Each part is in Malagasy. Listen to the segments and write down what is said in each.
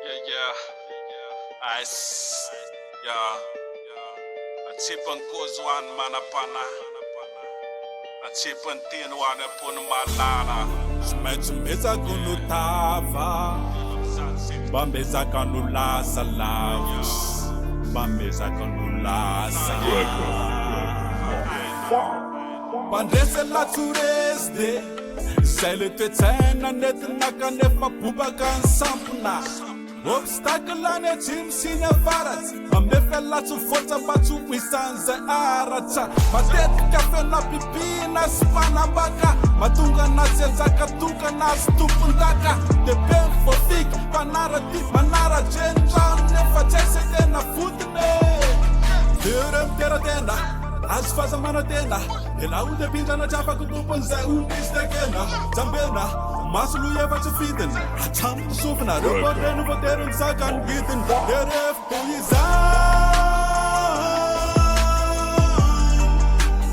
Yeah. Ice. Yeah. Atsipang kozwan manapana. Atsipang tinwana pun malana. Smetsa kunu tava. Bambeza kanu lasa love. Bambeza kanu lasa. Bandrese la turesde. Sele te tsena netina kanefa bubakan sampuna. Obstacle ane tim sinya varat. Amefela tu forza batu wisanze arata. Madet kafe na pipi na spana baka. Matunga na senzaka tunga na stupundaka. De pen for fik panara tip manara genja nefa chese na futne. Terem teradena. As faza manatena. Ela unde pinta na chapa kutupon za unistekena. Zambena. Masulu yeva te fiden. Atam sufna. Rupodenu vaterun sakan gitten. Deref poiza.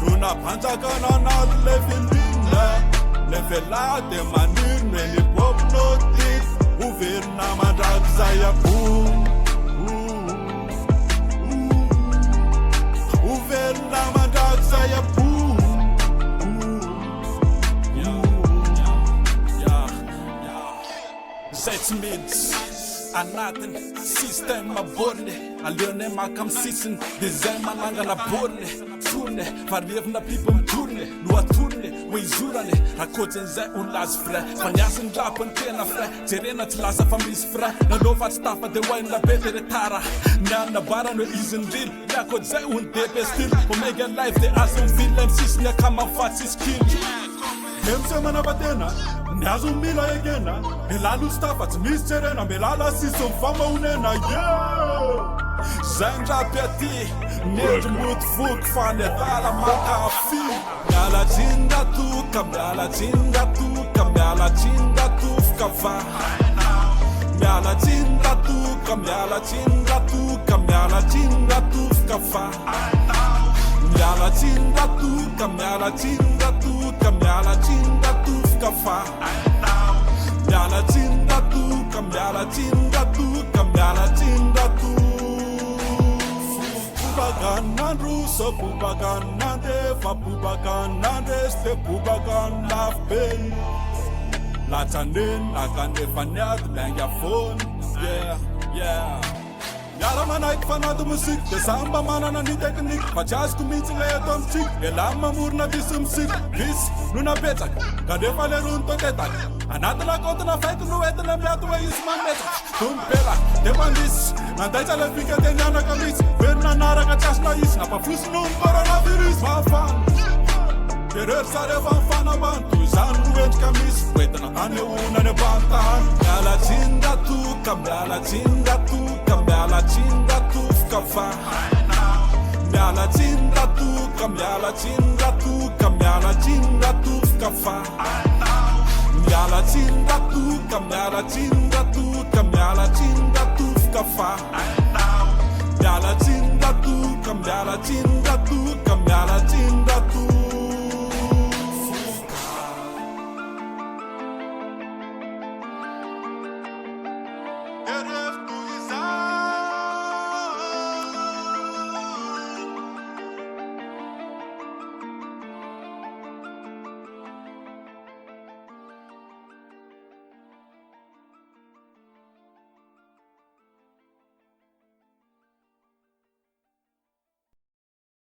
Runa pantakana na lefindina. Lefela de manir meni pop notit. Uvirna madrag zaya boom. Uvirna madrag zaya boom. Zet mids, anatin system aborne. Alone makam sisin, design mananga na borne. Turne, varlevna pipom turne. Lua turne, weizurane. Rakoten zay ulas fre. Fanyasin drapen tena fre. Terena tilasa famis fre. Na lovat staffa de wine la betere tara. Nana bara no isen real. Yakot zay depe still. Omega life de asen film sis nya kama fatsi skill. Hemse na batena. Nyazo mila egena. Elalu staffa tmis terena. Melala sison fama unena. Yeah. Zandra peti. Ned mut fuk fane dala makafi. Miala jinda tu kamala jinda tu kamala jinda tu fkava. Miala jinda tu kamala jinda tu kamala jinda tu fkava. Miala jinda tu kamala jinda tu kamala jinda tu fkava. Miala jinda tu kamala jinda tu kamala jinda tu. Pubagana ruso pubagana de fa pubagana de ste pubagana fen. Latanin akande fanyat langa phone. Yeah. Yara manaik fanado musik, de samba manana ni teknik. Pachas kumiti le tom chik, elama murna bisum sik. Bis nuna betak, kade fale runto ketak. Anatala kota na faitu nueta na miatu wa isman metak. Tumpela, de bandis, nantai chale fika de nyana kamis. Verna nara kachas na is, na pafus num coronavirus. Mafan, kerer sare fanfana bantu, zanu ent kamis. Weta na tane una ne bantan. Yala jinda tu, kamyala jinda tu. Kamyala jinda tu fkava. Miala jinda tu, kamyala jinda tu, kamyala jinda tu fkava. Miala jinda tu, kamyala jinda tu, kamyala jinda tu fkava. Miala jinda tu, kamyala jinda tu, kamyala jinda tu. Fuka.